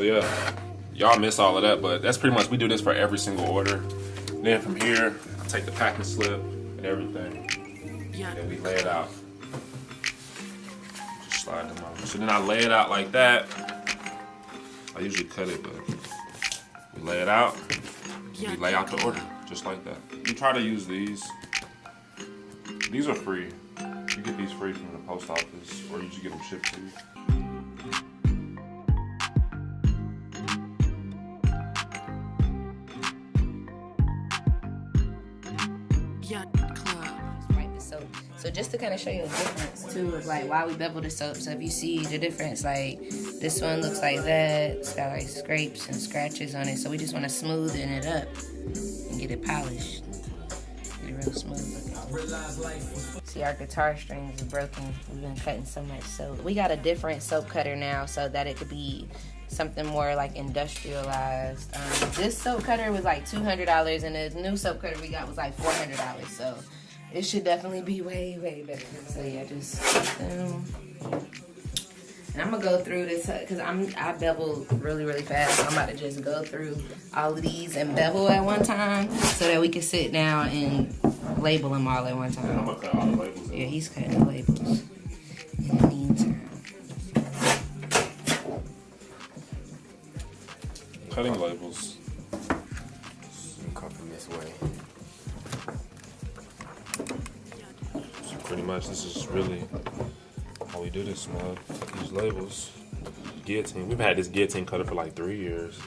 yeah, y'all miss all of that, but that's pretty much, we do this for every single order. Then from here, I take the packing slip and everything, and then we lay it out. Just slide them over. So then I lay it out like that. I usually cut it, but we lay it out. We lay out the order, just like that. We try to use these. These are free. You get these free from the post office, or you just get them shipped to you. So just to kind of show you the difference too of like why we bevel the soap. So if you see the difference, like this one looks like that, it's got like scrapes and scratches on it. So we just want to smoothen it up and get it polished, get it real smooth looking. See, our guitar strings are broken. We've been cutting so much soap. We got a different soap cutter now so that it could be something more like industrialized. This soap cutter was like $200, and the new soap cutter we got was like $400. So it should definitely be way, way better. So yeah, just and I'm gonna go through this because I bevel really, really fast. So I'm about to just go through all of these and bevel at one time so that we can sit down and label them all at one time. I'm gonna cut all the labels. Yeah, he's cutting the labels. In the meantime, Cutting labels. Come from this way. Pretty much, this is really how we do this, man. Cut these labels. Guillotine. We've had this guillotine cutter for like 3 years.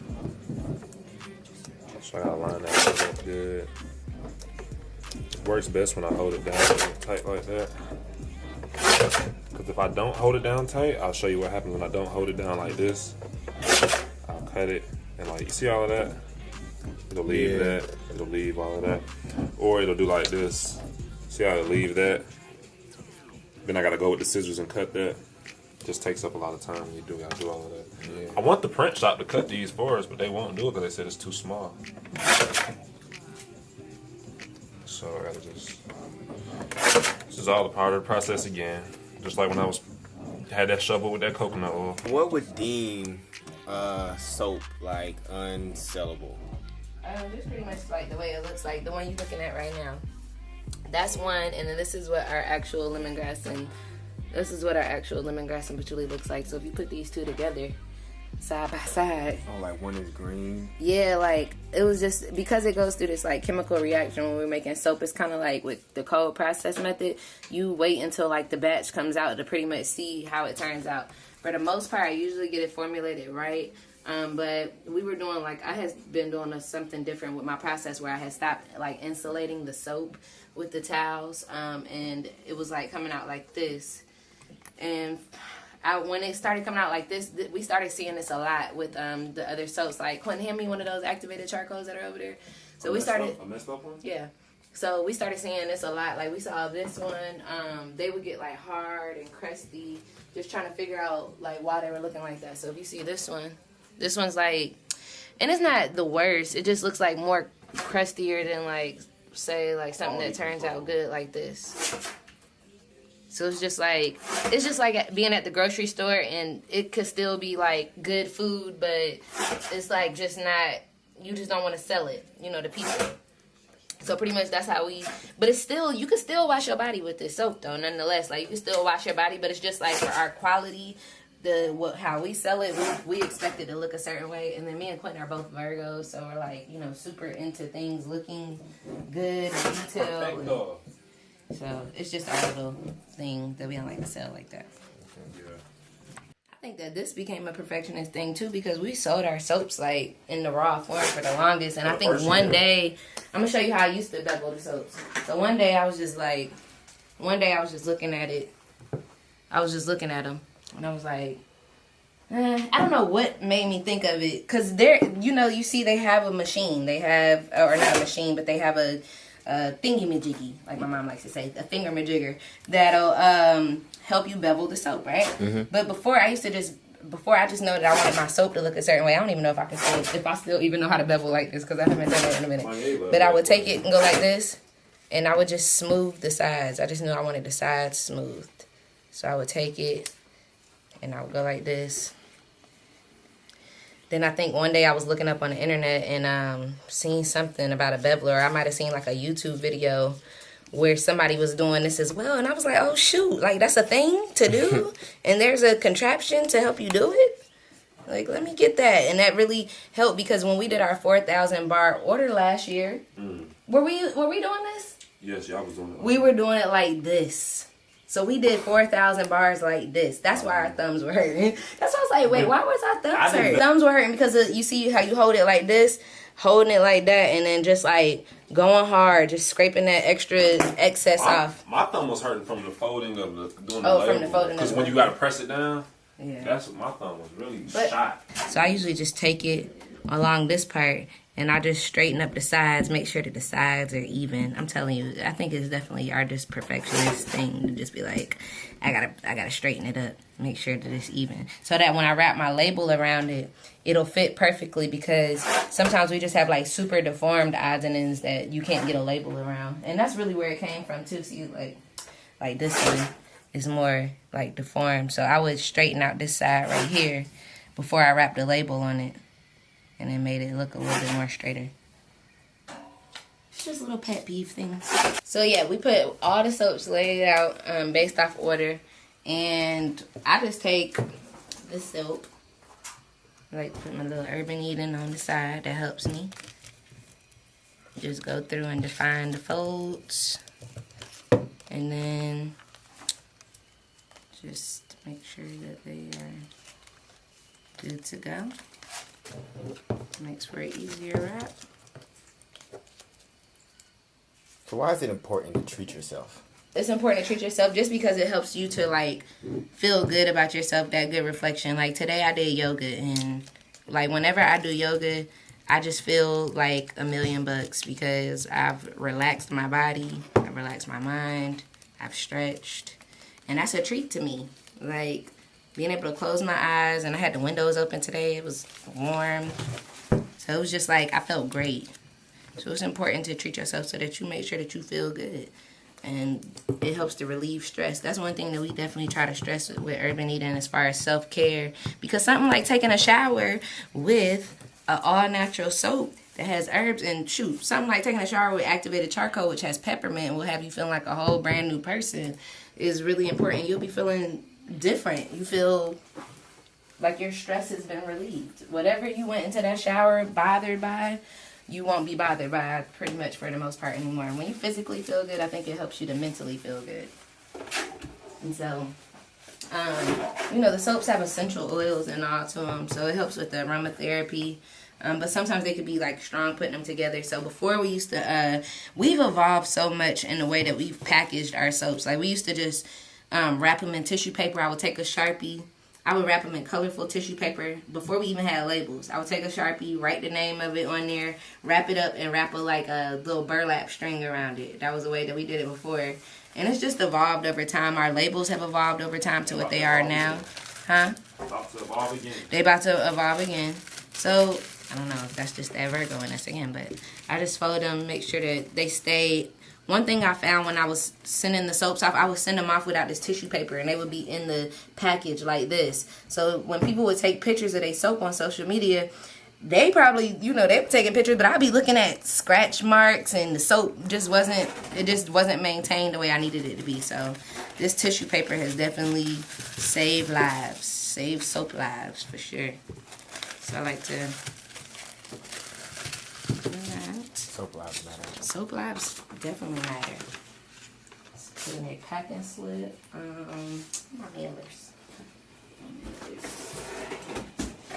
So I gotta line that up good. It works best when I hold it down tight like that. Because if I don't hold it down tight, I'll show you what happens when I don't hold it down like this. I'll cut it, and like, you see all of that? It'll leave that. It'll leave all of that. Or it'll do like this. See how it leave that? Then I gotta go with the scissors and cut that. Just takes up a lot of time when you gotta do all of that. Yeah. I want the print shop to cut these for us, but they won't do it because they said it's too small. So I gotta just. This is all a part of the process again. Just like when I had that shovel with that coconut oil. What would deem soap like unsellable? just pretty much like the way it looks like the one you're looking at right now. That's one, and then this is what our actual lemongrass and patchouli looks like. So if you put these two together, side by side. Oh, like one is green? Yeah, like it was just because it goes through this like chemical reaction when we're making soap. It's kind of like with the cold process method. You wait until like the batch comes out to pretty much see how it turns out. For the most part, I usually get it formulated right. But we were doing like I had been doing something different with my process where I had stopped like insulating the soap with the towels, and it was like coming out like this. And when it started coming out like this, we started seeing this a lot with the other soaps. Like Quentin, hand me one of those activated charcoals that are over there. So we started. A messed up one? Yeah. So we started seeing this a lot. Like we saw this one. They would get like hard and crusty. Just trying to figure out like why they were looking like that. So if you see this one's like, and it's not the worst. It just looks like more crustier than like say like something that turns out good like this. So it's just like being at the grocery store, and it could still be like good food, but it's like just not, you just don't want to sell it, to people. So pretty much that's how but it's still, you can still wash your body with this soap though, nonetheless. Like you can still wash your body, but it's just like for our quality, how we sell it, we expect it to look a certain way. And then me and Quentin are both Virgos, so we're like, super into things looking good and detailed. So it's just our little thing that we don't like to sell like that. I think that this became a perfectionist thing too, because we sold our soaps like in the raw form for the longest. And I think one day, I'm gonna show you how I used to bevel the soaps. So one day I was just looking at it. I was just looking at them, and I was like, I don't know what made me think of it, because you see they have a machine. They have, or not a machine, but they have a thingy-majiggy, like my mom likes to say, a finger-majigger, that'll help you bevel the soap, right? Mm-hmm. But before I just know that I wanted my soap to look a certain way. I don't even know if I still even know how to bevel like this, because I haven't done it in a minute. But I would take it and go like this, and I would just smooth the sides. I just knew I wanted the sides smoothed. So I would take it, and I would go like this. Then I think one day I was looking up on the internet and seen something about a beveler. I might have seen like a YouTube video where somebody was doing this as well. And I was like, oh, shoot, like that's a thing to do? And there's a contraption to help you do it? Like, let me get that. And that really helped because when we did our 4,000 bar order last year, were we doing this? Yes, y'all was doing it. We were doing it like this. So we did 4,000 bars like this. That's why our thumbs were hurting. That's why I was like, wait, why was our thumbs hurting? Thumbs were hurting because you see how you hold it like this, holding it like that, and then just like going hard, just scraping that extra excess off. My thumb was hurting from the folding of doing the Oh, label. from the folding. Because when you got to press it down, yeah. that's what my thumb was really shot. So I usually just take it along this part and I just straighten up the sides, make sure that the sides are even. I'm telling you, I think it's definitely our just perfectionist thing to just be like, I gotta straighten it up, make sure that it's even. So that when I wrap my label around it, it'll fit perfectly because sometimes we just have like super deformed odds and ends that you can't get a label around. And that's really where it came from too. See, like this one is more like deformed. So I would straighten out this side right here before I wrap the label on it. And it made it look a little bit more straighter. It's just little pet peeve things. So yeah, we put all the soaps laid out based off order. And I just take this soap. I like to put my little Urban Eden on the side. That helps me. Just go through and define the folds. And then just make sure that they are good to go. Makes for an easier wrap. So why is it important to treat yourself? It's important to treat yourself just because it helps you to like feel good about yourself, that good reflection. Like today I did yoga and like whenever I do yoga, I just feel like $1,000,000 because I've relaxed my body, I've relaxed my mind, I've stretched, and that's a treat to me. Like being able to close my eyes, and I had the windows open today. It was warm. So it was just like, I felt great. So it's important to treat yourself so that you make sure that you feel good. And it helps to relieve stress. That's one thing that we definitely try to stress with Urban Eden as far as self-care. Because something like taking a shower with an all-natural soap that has herbs, and shoot, something like taking a shower with activated charcoal, which has peppermint and will have you feeling like a whole brand new person, is really important. You'll be feeling different. You feel like your stress has been relieved. Whatever you went into that shower bothered by, you won't be bothered by pretty much for the most part anymore. And when you physically feel good, I think it helps you to mentally feel good. And so, you know, the soaps have essential oils and all to them, so it helps with the aromatherapy. But sometimes they could be like strong putting them together. So before we used to, we've evolved so much in the way that we've packaged our soaps. Like we used to just wrap them in tissue paper. I would take a Sharpie. I would wrap them in colorful tissue paper before we even had labels. I would take a Sharpie, write the name of it on there, wrap it up, and wrap like a little burlap string around it. That was the way that we did it before. And it's just evolved over time. Our labels have evolved over time to what they are now. Huh? About to evolve again. They about to evolve again. So, I don't know if that's just that Virgo in us again, but I just fold them, make sure that they stay. One thing I found when I was sending the soaps off, I would send them off without this tissue paper, and they would be in the package like this. So when people would take pictures of their soap on social media, they probably, you know, they were taking pictures, but I'd be looking at scratch marks, and the soap just wasn't maintained the way I needed it to be. So this tissue paper has definitely saved lives, saved soap lives for sure. So I like to do that. Soap lives matter. Soap lives definitely matter. Let's put in a packing slip. My mailers.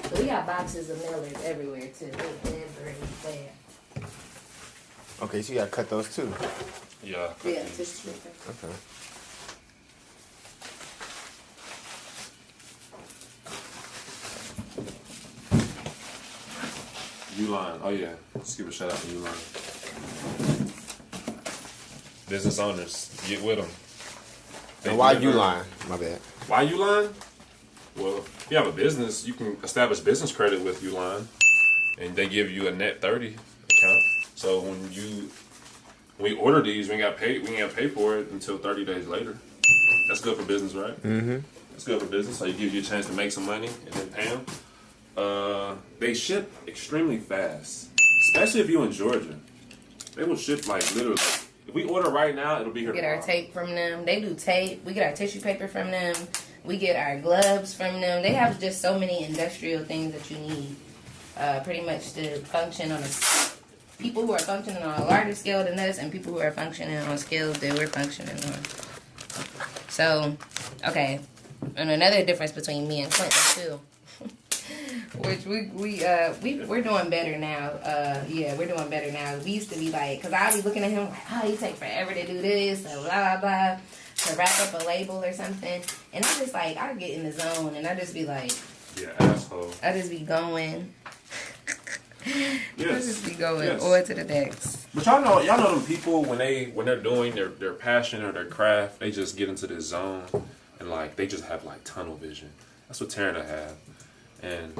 So we got boxes of mailers everywhere too. Everywhere. Okay, so you gotta cut those too. Yeah. Yeah, tissue paper. Okay. Uline. Oh yeah. Let's give a shout out to Uline. Business owners, get with them. And why Uline? My bad. Why Uline? Well, if you have a business, you can establish business credit with Uline, and they give you a net 30 account. So when we order these, we ain't got to pay for it until 30 days later. That's good for business, right? Mm-hmm. It's good for business. So it gives you a chance to make some money and then pay them. They ship extremely fast, especially if you're in Georgia. They will ship like literally. If we order right now, it'll be here We get our tomorrow. tape from them. They do tape. We get our tissue paper from them. We get our gloves from them. They have just so many industrial things that you need, pretty much to function on a. People who are functioning on a larger scale than us, and people who are functioning on scales that we're functioning on. So, okay, and another difference between me and Quentin too. Which we're doing better now. Yeah, we're doing better now. We used to be like, cause I'll be looking at him like, oh, you take forever to do this, blah blah blah, to wrap up a label or something. And I just like, I get in the zone and I just be like, Yeah, asshole. I just be going. I Yes. just be going Yes. on to the next. But y'all know them people when they're doing their passion or their craft, they just get into this zone and like they just have like tunnel vision. That's what Taryn have, and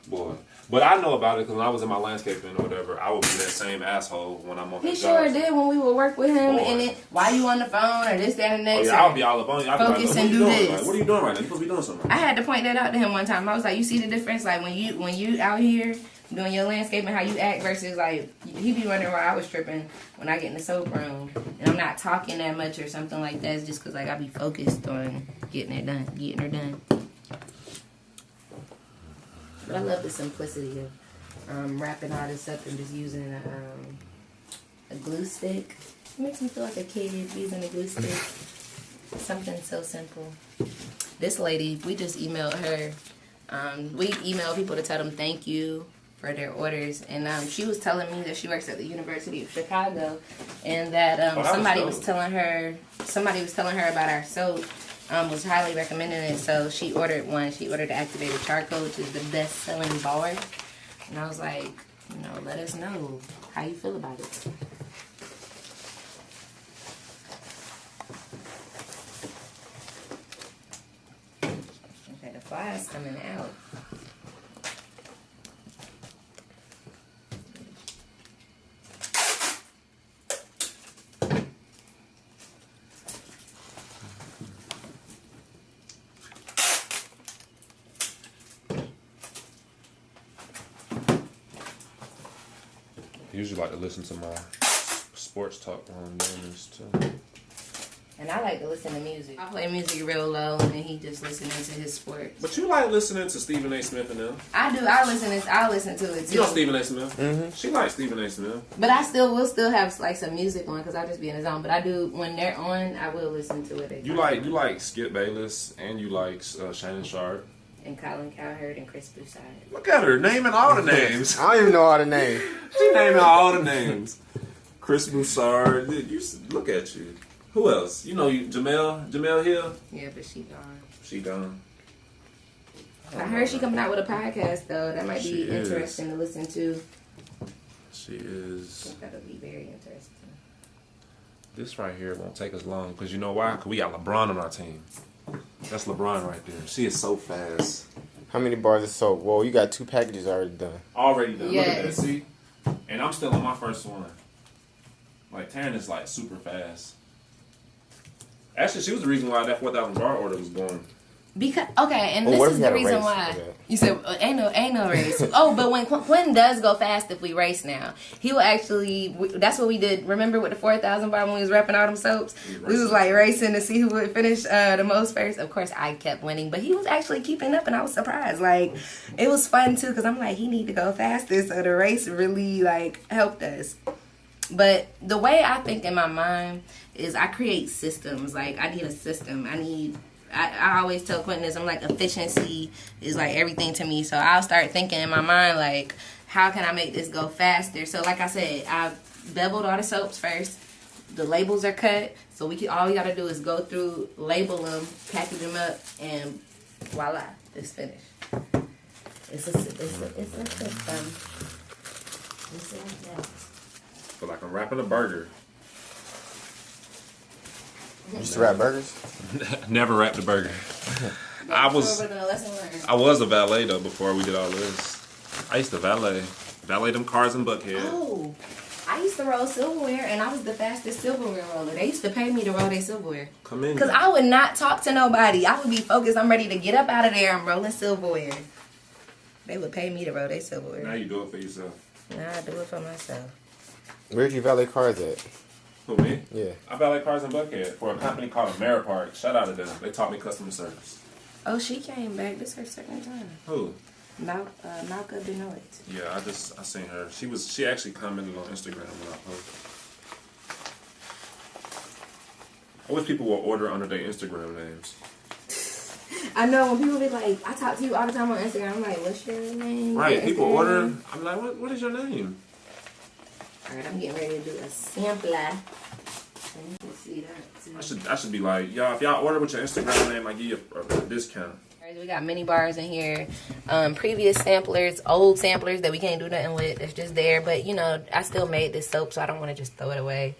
boy. But I know about it because when I was in my landscaping or whatever, I would be that same asshole when I'm on He his sure job. did when we would work with him. Boy. And it, why you on the phone or this, that, and Oh next. yeah, I'll be all up on you. I'll be like, Focus what and are you do doing? this. Like, what are you doing right now? You're supposed to be doing something. I had to point that out to him one time. I was like, you see the difference, like when you out here doing your landscaping, how you act versus like he be wondering why I was tripping when I get in the soap room and I'm not talking that much or something like that. It's just because like I be focused on getting her done. But I love the simplicity of wrapping all this up and just using a glue stick. It makes me feel like a kid using a glue stick. Something so simple. This lady, we just emailed her. We email people to tell them thank you for their orders, and she was telling me that she works at the University of Chicago, and that somebody was telling her about our soap. Was highly recommending it, so she ordered one. She ordered the activated charcoal, which is the best-selling bar, and I was like, let us know how you feel about it. Okay, the fly's coming out. I usually like to listen to my sports talk while I'm doing this too. And I like to listen to music. I play music real low, and then he just listening to his sports. But you like listening to Stephen A. Smith and them. I do. I listen to it too. You know Stephen A. Smith? Mm-hmm. She likes Stephen A. Smith. But will still have like some music on because I'll just be in the zone. But I do when they're on, I will listen to it. You like Skip Bayless and you like Shannon Sharp. And Colin Cowherd and Chris Broussard. Look at her naming all the names. I don't even know all the names. She naming all the names. Chris Broussard. You look at you. Who else? You know Jamel Hill. Yeah, but she gone. She done. I heard she coming out with a podcast though. That might She be is. interesting to listen to. She I is. think that'll be very interesting. This right here won't take us long because you know why? Because we got LeBron on our team. That's LeBron right there. She is so fast. How many bars of soap? Well, you got 2 packages already done. Already done. Look at that. Yes. See? And I'm still on my first one. Like, Taryn is like super fast. Actually, she was the reason why that 4,000 bar order was going. Because and Well, what this if is we the had a reason race why for that? you said ain't no race. Oh, but when Quentin does go fast, if we race now, he will actually. That's what we did. Remember with the 4,000 bar when we was repping all them soaps, we was like racing to see who would finish the most first. Of course, I kept winning, but he was actually keeping up, and I was surprised. Like it was fun too, because I'm like he need to go faster, so the race really like helped us. But the way I think in my mind is I create systems. Like I need a system. I always tell Quentin this, I'm like, efficiency is like everything to me. So I'll start thinking in my mind, like, how can I make this go faster? So like I said, I beveled all the soaps first. The labels are cut. So all we got to do is go through, label them, package them up, and voila, it's finished. It's a system. It's like that. Feel like I'm wrapping a burger. You used to wrap burgers? Never wrapped a burger. I was a valet though before we did all this. I used to valet them cars in Buckhead. Oh, I used to roll silverware, and I was the fastest silverware roller. They used to pay me to roll their silverware. Come in. Because I would not talk to nobody. I would be focused. I'm ready to get up out of there. I'm rolling silverware. They would pay me to roll their silverware. Now you do it for yourself. Now I do it for myself. Where'd you valet cars at? Who, me? Yeah. I valet cars in Buckhead for a company called AmeriPark. Shout out to them. They taught me customer service. Oh, she came back. This is her second time. Who? Malka Benoit. Yeah, I seen her. She actually commented on Instagram when I posted. I wish people would order under their Instagram names. I know when people be like, I talk to you all the time on Instagram. I'm like, what's your name? Right, Your people Instagram? order. I'm like, what is your name? All right, I'm getting ready to do a sampler. And you can see that too. I should be like, y'all, if y'all order with your Instagram name, I give you a discount. We got mini bars in here, previous samplers, old samplers that we can't do nothing with. It's just there, but you know, I still made this soap, so I don't want to just throw it away.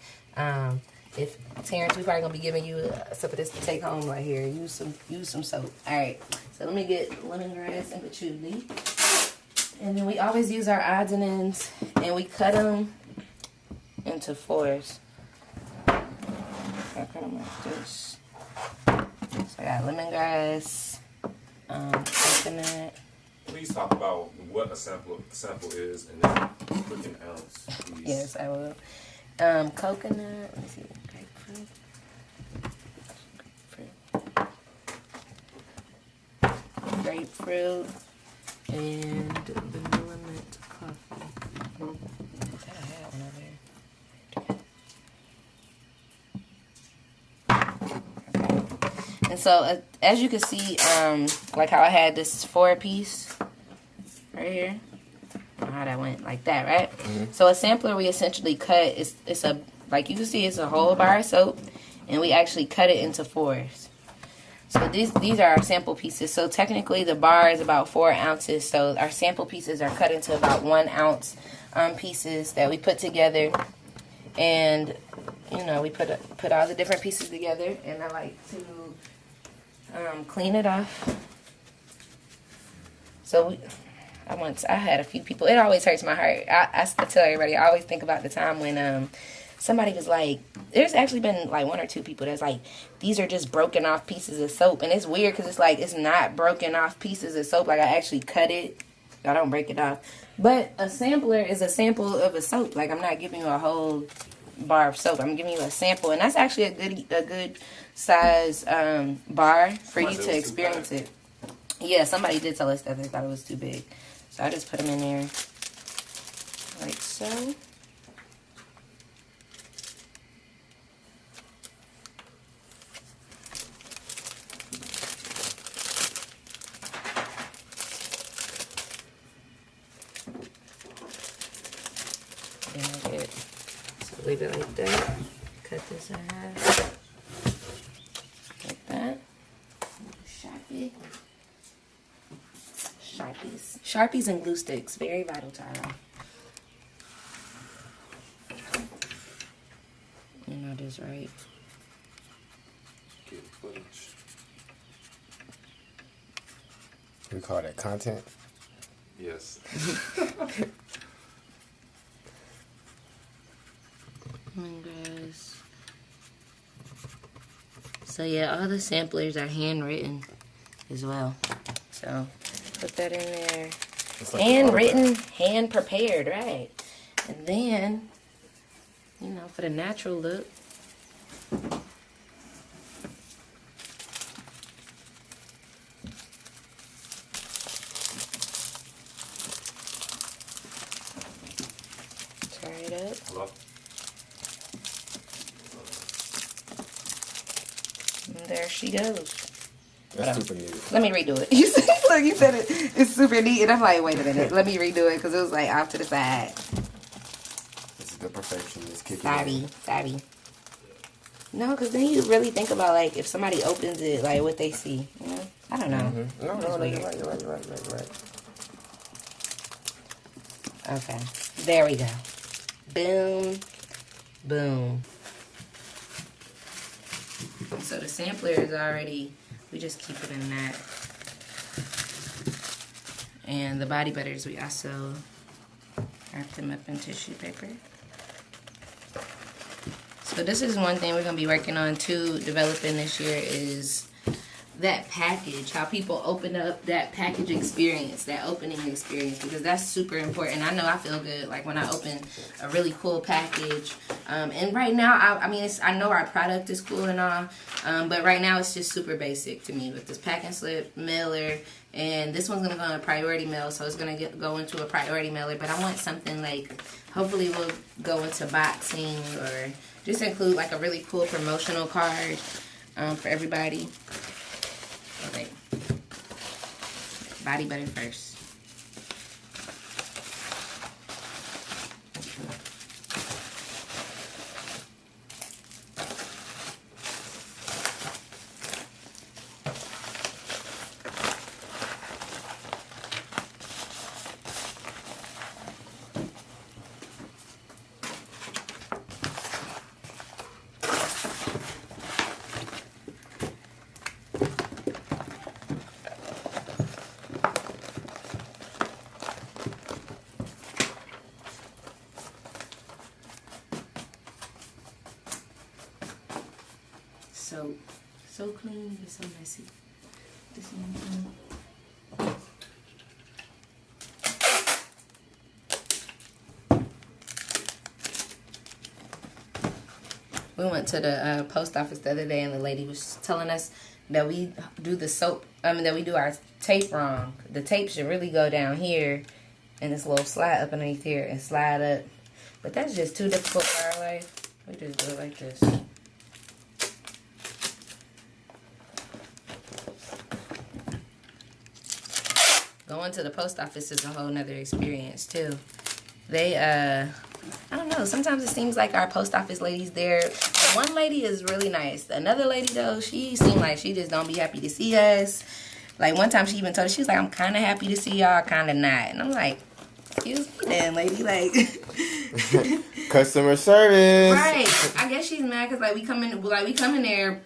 If Terrence, we probably gonna be giving you some of this to take home right here. Use some soap. All right, so let me get lemongrass and patchouli, and then we always use our odds and ends, and we cut them into fours. I cut them like this. So I got lemongrass. Coconut. Please talk about what a sample is and then put an ounce, please. Yes, I will. Coconut. Let me see. Grapefruit. And vanilla mint coffee. I had one over there. And so, as you can see, like how I had this 4-piece right here. How that went like that, right? Mm-hmm. So a sampler we essentially cut it's a, like you can see, it's a whole bar of soap, and we actually cut it into 4s. So these are our sample pieces. So technically the bar is about 4 ounces. So our sample pieces are cut into about 1 ounce pieces that we put together, and you know, we put all the different pieces together, and I like to clean it off. So I had a few people. It always hurts my heart. I tell everybody, I always think about the time when somebody was like, there's actually been like 1 or 2 people that's like, these are just broken off pieces of soap. And it's weird because it's like, it's not broken off pieces of soap. Like, I actually cut it. I don't break it off. But a sampler is a sample of a soap. Like, I'm not giving you a whole bar of soap. I'm giving you a sample. And that's actually a good size bar for you to experience it. Yeah, somebody did tell us that they thought it was too big. So I just put them in there like so. So leave it like that. Cut this in half. Like that. Sharpie. Sharpies and glue sticks. Very vital to our life. You know this, right? Get footage. We call that content? Yes. Lemongrass. So yeah, all the samplers are handwritten as well. So put that in there. Like Handwritten, hand prepared, right? And then, you know, for the natural look, try it up. Hello? And there she goes. That's super neat. Let me redo it. You said, look, you said it's super neat, and I'm like, wait a minute, let me redo it because it was like off to the side. This is the perfectionist kicking Sorry. No, because then you really think about like if somebody opens it, like what they see. You know? I don't know. Mm-hmm. No, you're right. Okay, there we go. Boom, boom. So the sampler is already. We just keep it in that. And the body butters, we also wrap them up in tissue paper. So this is one thing we're going to be working on too, developing this year, is that package, how people open up that package experience, that opening experience, because that's super important. I know I feel good like when I open a really cool package. And right now, I mean, I know our product is cool and all, but right now it's just super basic to me with this packing slip, mailer, and this one's gonna go in a priority mail, so it's gonna go into a priority mailer. But I want something like, hopefully we'll go into boxing or just include like a really cool promotional card for everybody. Okay. Body butter first. So clean, it's so messy. This one. We went to the post office the other day, and the lady was telling us that we do the soap. That we do our tape wrong. The tape should really go down here, and this little slide up underneath here and slide up. But that's just too difficult for our life. We just do it like this. Going to the post office is a whole nother experience too. They I don't know, sometimes it seems like our post office ladies there, one lady is really nice. Another lady though, she seemed like she just don't be happy to see us. Like one time she even told us, she was like, I'm kinda happy to see y'all, kinda not. And I'm like, excuse me then, lady, like customer service. Right. I guess she's mad because we come in there,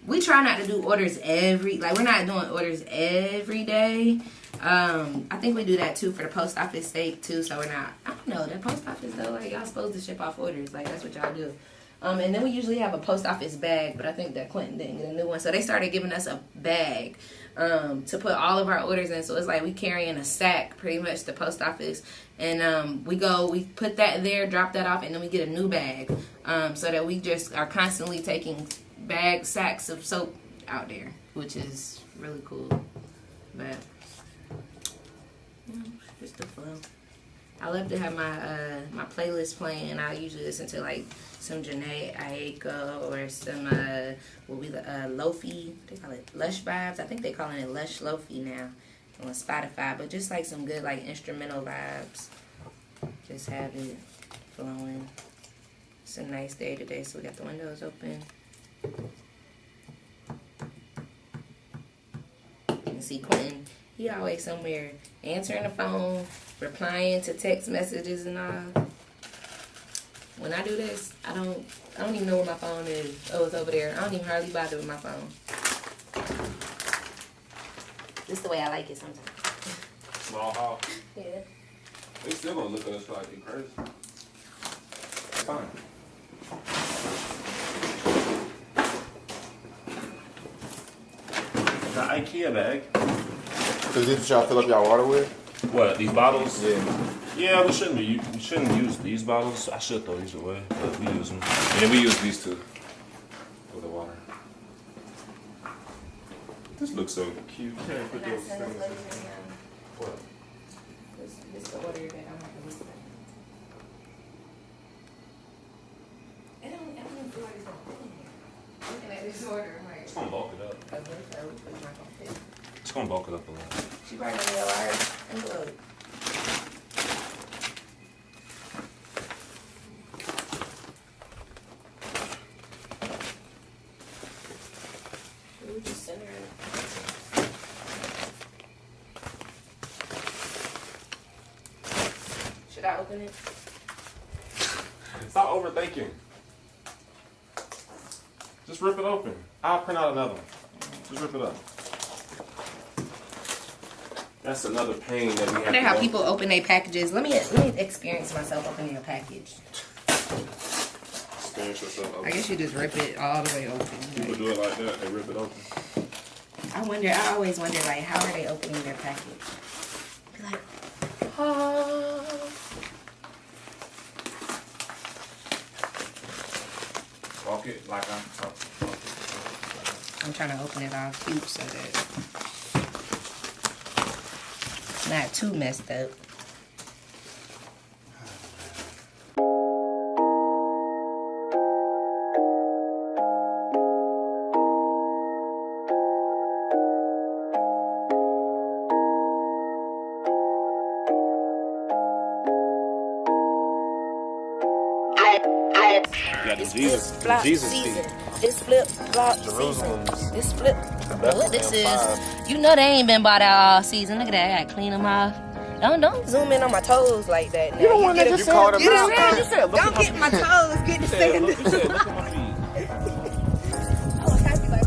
we try not to do orders we're not doing orders every day. I think we do that too for the post office sake too, so we're not, I don't know, the post office though, like y'all supposed to ship off orders, like that's what y'all do. And then we usually have a post office bag, but I think that Clinton didn't get a new one, so they started giving us a bag to put all of our orders in. So it's like we carry in a sack pretty much the post office, and we put that there, drop that off, and then we get a new bag, so that we just are constantly taking sacks of soap out there, which is really cool. But just the flow. I love to have my playlist playing. I usually listen to like some Janae Aiko or some Lofi. They call it Lush Vibes. I think they're calling it Lush Lofi now on Spotify. But just like some good like instrumental vibes. Just have it flowing. It's a nice day today, so we got the windows open. You can see Quentin. He always somewhere answering the phone, replying to text messages and all. When I do this, I don't even know where my phone is. Oh, it's over there. I don't even hardly bother with my phone. This is the way I like it sometimes. Small hall. Yeah. They still gonna look at us like they crazy. It's fine. The IKEA bag. So this is what y'all fill up y'all water with? What, these bottles? Yeah. Yeah, we shouldn't use these bottles. I should throw these away, but we use them. And then we use these two for the water. This looks so cute. You can't put those things. What? This is the order that I'm not going to I don't even feel like it's going to fit in here. Looking at this order, I'm like, It's gonna bulk it up. okay, so it's not going to fit. It's gonna bulk it up a lot. She probably gonna be a large envelope. We just center it. Should I open it? Stop overthinking. Just rip it open. I'll print out another one. Just rip it up. That's another pain that we I have. wonder how people open their packages. Let me experience myself opening a package. Experience yourself. I guess you just rip it all the way open. People do it like that. They rip it open. I always wonder, like, how are they opening their package? Be like, oh. Walk it like I'm talking. I'm trying to open it all cute so that it's not too messed up. You got the Jesus, Flop Jesus season. feet. This flip flop Jerusalem's. season. This flip. What this is? Bethlehem You know they ain't been bought out all season. Look at that. I gotta clean them off. Don't zoom in on my toes like that. Now. You don't want to just call them out. Don't get my toes. Get the second. Look at my feet. I was happy like.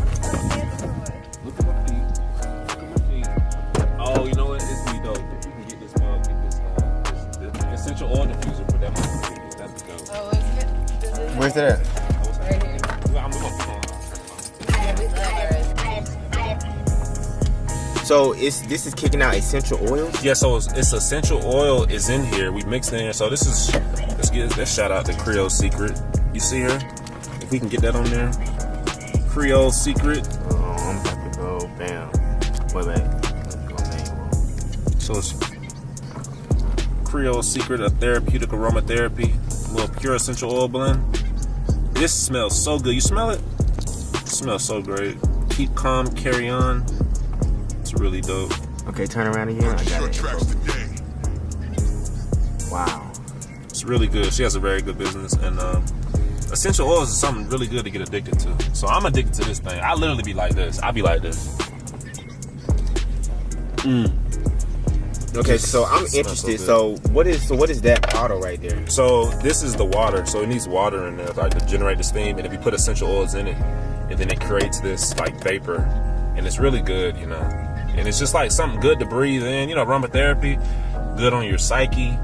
Look at my feet. Look at my feet. Oh, you know what? It's me though. If you can get this this essential oil diffuser for that one. That's the go. Oh, is it? Where's that at? Right here. I'm gonna Yeah, we love ours. So this is kicking out essential oils. Yeah, so it's essential oil is in here. We mixed in here. So this is let's shout out to Creole Secret. You see her? If we can get that on there. Creole Secret. Oh, I'm about to go. Bam. Wait. Let's go name. So it's Creole Secret, a therapeutic aromatherapy, a little pure essential oil blend. This smells so good. You smell it? It smells so great. Keep calm, carry on. It's really dope. Okay, turn around again. I got it. Wow. It's really good. She has a very good business, and essential oils is something really good to get addicted to. So I'm addicted to this thing. I literally be like this. I be like this. Okay, so I'm Smells interested. so So what is that bottle right there? So this is the water. So it needs water in there, like to generate the steam. And if you put essential oils in it, and then it creates this like vapor, and it's really good, you know. And it's just like something good to breathe in, you know. Aromatherapy, good on your psyche,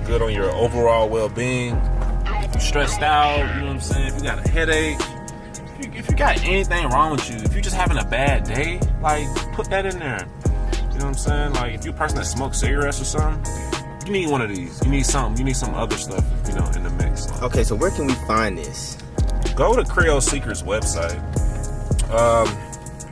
good on your overall well-being. If you're stressed out, you know what I'm saying. If you got a headache, if you got anything wrong with you, if you're just having a bad day, like put that in there. You know what I'm saying? Like if you're a person that smokes cigarettes or something, you need one of these. You need some other stuff, you know, in the mix. Okay, so where can we find this? Go to Creole Secret's website.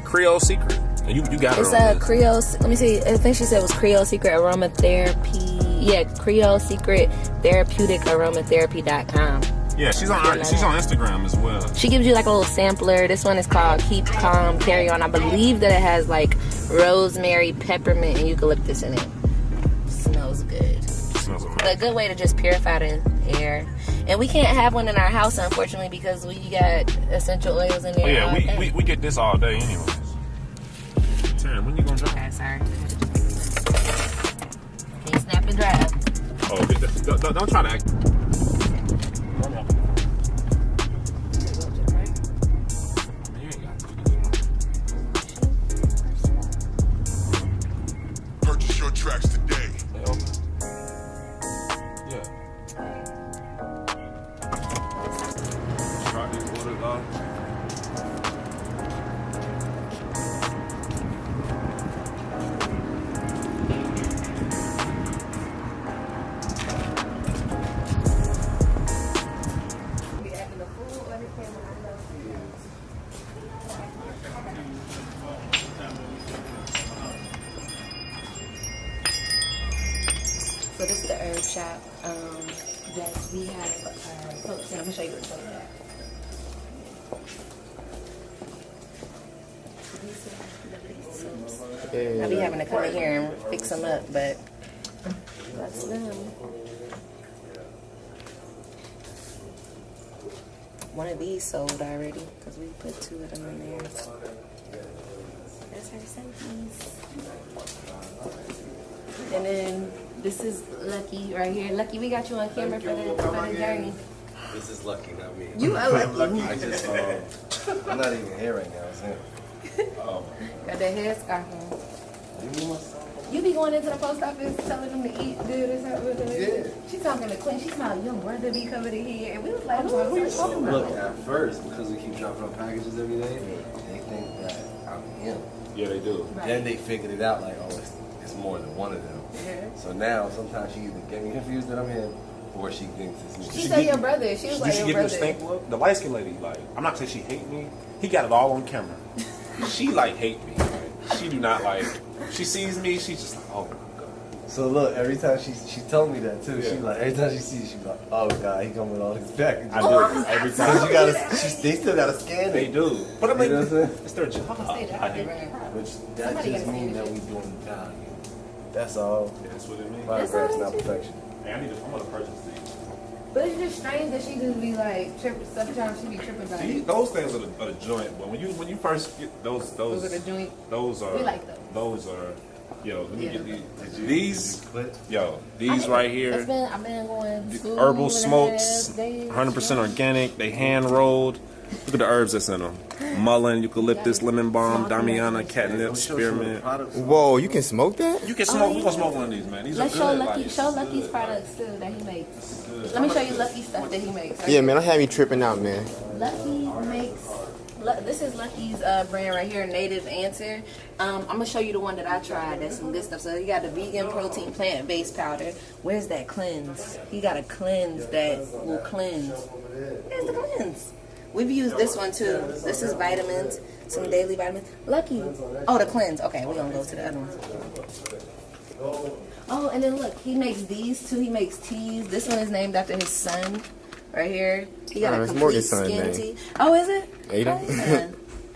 Creole Secret. And you got it It's on a this. Creole. Let me see. I think she said it was Creole Secret Aromatherapy. Yeah, Creole Secret Therapeutic Aromatherapy.com. Yeah, she's on Instagram as well. She gives you like a little sampler. This one is called Keep Calm, Carry On. I believe that it has like rosemary, peppermint, and eucalyptus in it. Smells good. Smells amazing. A good way to just purify the air. And we can't have one in our house, unfortunately, because we got essential oils in there. Oh, yeah, all day. we get this all day anyways. Taryn, when you gonna drive? Okay, sorry. Can you snap and drive? Oh, don't try to act. Purchase your tracks today. Yeah. Try these orders off. So this is the herb shop that we have folks in. I'm gonna show you what's over there. I be having to come in here and fix them up, but that's them. One of these sold already because we put 2 of them in there. That's our selfies. And then this is Lucky right here. Lucky, we got you on camera for the journey. This is Lucky, not me. You are lucky. I just, I'm not even here right now. It's him. Got that headscarf on. You know my son? You be going into the post office telling them to eat good or something? Yeah. She talking to Quinn. She smiled, your brother be covered in here. And we was like, who are you talking about? Look, at first, because we keep dropping off packages every day, they think that I'm him. Yeah, they do. Then they figured it out like, oh, it's more than one of them. Yeah. So now sometimes she either get me confused that I'm him, or she thinks it's me. She said your brother. She was like, Did she your give you a brother. stink look? The light skinned lady, like, I'm not saying she hate me. He got it all on camera. She like hate me. Like, she do not like. She sees me. She's just like, oh my god. So look, every time she told me that too. She Yeah. like every time she sees, she be like, oh god, he coming with all his packages. I do every Because time. you gotta, they still gotta scan it. They do. But I mean, You know what I'm saying? it's their job. They job, I they hate run it. Which that Somebody just gotta means scan that it. we doing value. That's all. That's what it means. Progress, not perfection. Hey, I'm gonna purchase these. But it's just strange that she just be like tripping. Sometimes she be tripping about See, it. those things are the joint. But when you first get those Those are the joint. those are We like those. Those are yo. Let me Yeah. get these. But Yo, these right here. I've been going The to herbal smokes, 100% organic. They hand rolled. Look at the herbs that's in them: mullein, eucalyptus, lemon balm, damiana, catnip, spearmint. Whoa, you can smoke that? You can smoke. We gonna smoke one of these, man. These Let's are show good. Lucky. like, Show Lucky's products too that he makes. Let me show you Lucky stuff that he makes. Right? Yeah, man, I had me tripping out, man. Lucky makes. This is Lucky's brand right here, Native Answer. I'm gonna show you the one that I tried. That's some good stuff. So he got the vegan protein plant-based powder. Where's that cleanse? He got a cleanse that will cleanse. Here's the cleanse. We've used this one too. This is vitamins, some daily vitamins. Lucky. Oh, the cleanse. Okay, we're gonna go to the other one. Oh, and then look, he makes these too. He makes teas. This one is named after his son, right here. He got Oh, a it's complete Morgan's son's skin name. tea. Oh, is it? Aiden. Oh, yeah.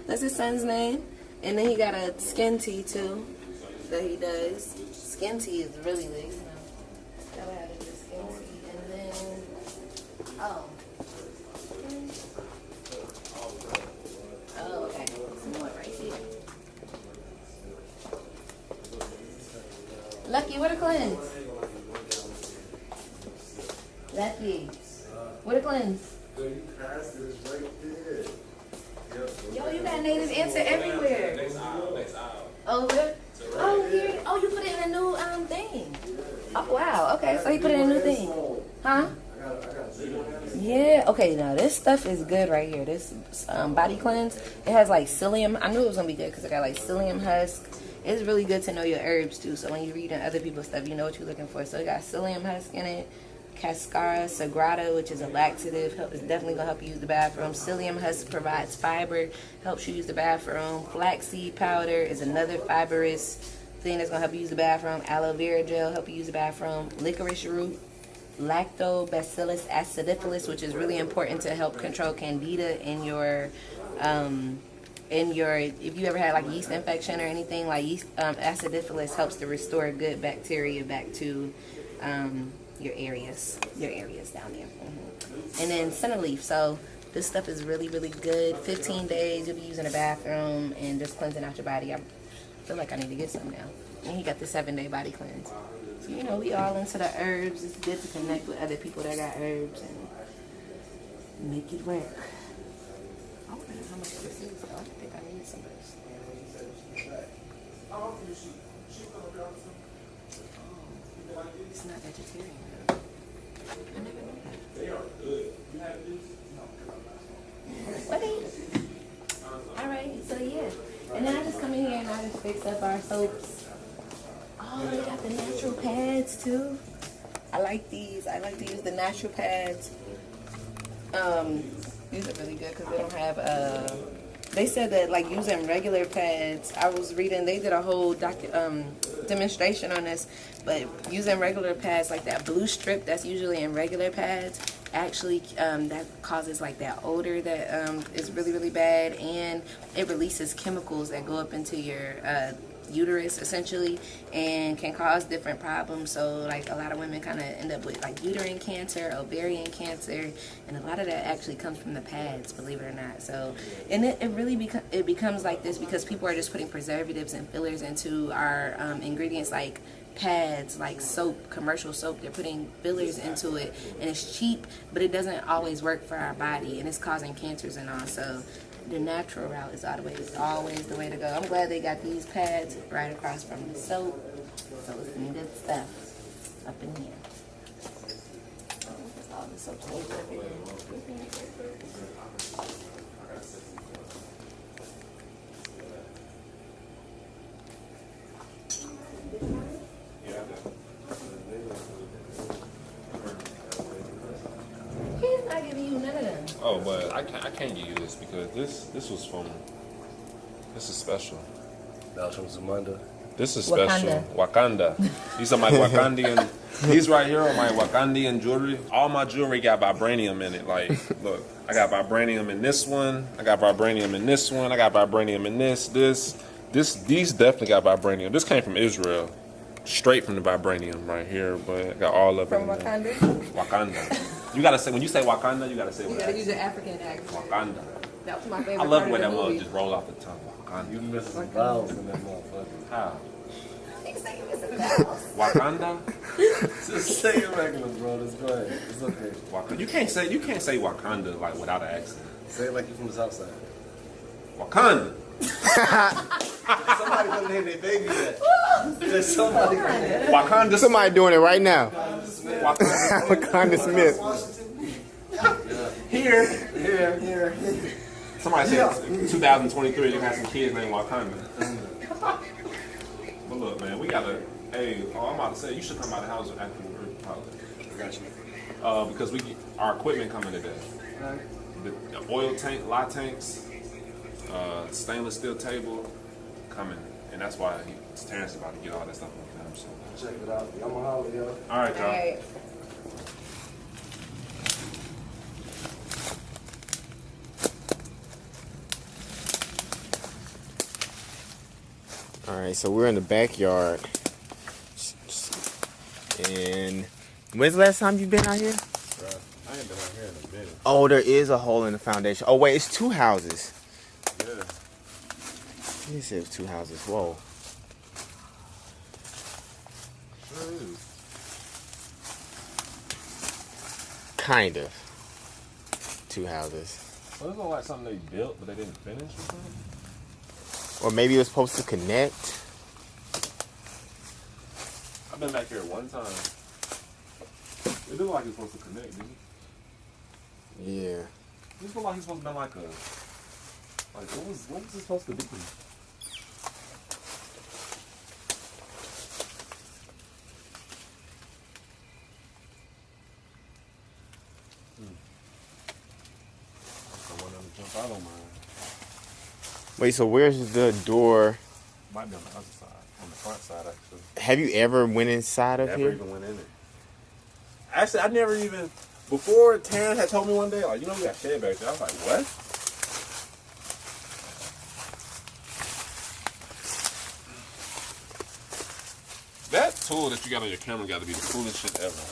That's his son's name. And then he got a skin tea too that he does. Skin tea is really good. You know. Gotta have the skin tea. And then, oh, okay. Some more right here. Lucky, what a cleanse. Lucky. What a cleanse. Yo, you got Native Answer everywhere. Oh, really? Oh, here. Oh, you put it in a new thing. Oh, wow. Okay, so you put it in a new thing. Huh? Yeah. Okay, now this stuff is good right here. This body cleanse. It has like psyllium. I knew it was going to be good because it got like psyllium husk. It's really good to know your herbs too. So when you're reading other people's stuff, you know what you're looking for. So it got psyllium husk in it. Cascara sagrada, which is a laxative, is definitely gonna help you use the bathroom. Psyllium husk provides fiber, helps you use the bathroom. Flaxseed powder is another fibrous thing that's gonna help you use the bathroom. Aloe vera gel help you use the bathroom. Licorice root, lactobacillus acidophilus, which is really important to help control candida in your if you ever had like yeast infection or anything, like yeast acidophilus helps to restore good bacteria back to your areas down there. And then senna leaf. So this stuff is really, really good. 15 days you'll be using the bathroom and just cleansing out your body. I feel like I need to get some now. And he got the 7-day body cleanse. So you know, we all into the herbs. It's good to connect with other people that got herbs and make it work. I wonder how much this is though. I think I need some of this. It's not vegetarian. I never knew that. They are good. Alright, so yeah. And then I just come in here and I just fix up our soaps. Oh, they got the natural pads too. I like these. I like to use the natural pads. These are really good because they don't have they said that like using regular pads, I was reading, they did a whole demonstration on this, but using regular pads like that blue strip that's usually in regular pads, actually that causes like that odor that is really, really bad, and it releases chemicals that go up into your uterus essentially and can cause different problems. So like a lot of women kind of end up with like uterine cancer, ovarian cancer, and a lot of that actually comes from the pads, believe it or not. So and it really becomes like this because people are just putting preservatives and fillers into our ingredients like pads, like soap, commercial soap. They're putting fillers into it and it's cheap, but it doesn't always work for our body and it's causing cancers and all. So the natural route is always the way to go. I'm glad they got these pads right across from the soap. So it's some good stuff up in here. All this up here. He's not giving you none of them. Oh, but I can't give you this because this was from. This is special. That was from Zamunda. This is special. Wakanda. These are my Wakandian. These right here are my Wakandian jewelry. All my jewelry got vibranium in it. Like, look, I got vibranium in this one. I got vibranium in this one. I got vibranium in this. These definitely got vibranium. This came from Israel, straight from the vibranium right here. But I got all of it. From Wakanda? Wakanda. You gotta say when you say Wakanda, you gotta say You what gotta use an African accent. Wakanda. That was my favorite I love part the way of that the word movie. just roll off the tongue. Wakanda. You missing some vowels in that motherfucker. How? Niggas say you missing bells. Wakanda? Just say it regular, bro. It's good. It's okay. Wakanda. You can't say Wakanda like without an accent. Say it like you're from the south side. Wakanda. Somebody couldn't name their baby yet. There's somebody couldn't name Wakanda. Somebody doing it right now. Wakanda. Wakanda Smith. Here. Somebody said 2023 they're gonna have some kids named Wakanda. But look, man, we gotta. Hey, I'm about to say you should come by the house after we're probably. I got you. Because our equipment coming today. The oil tank, lot tanks, stainless steel table coming, and that's why Terrence is about to get all that stuff on time. So Check it out. I'm gonna holler, yo. all right, y'all. Alright. All right, so we're in the backyard. And when's the last time you've been out here? I ain't been out here in a minute. Oh, there is a hole in the foundation. Oh, wait, it's two houses. Yeah. You said it's two houses. Whoa. Sure is. Kind of. Two houses. Well, it look like something they built, but they didn't finish or something. Or maybe it was supposed to connect. I've been back here one time. It looked like it's supposed to connect, didn't it? Yeah. This looked like it's supposed to be like a. Like, what was it supposed to be? I want them to jump out on mine. Wait, so where's the door? Might be on the other side, on the front side actually. Have you ever went inside of Never here? even went in it. Actually, I never even. Before Taryn had told me one day, like, you know, we got shed back there. I was like, what? That tool that you got on your camera got to be the coolest shit ever.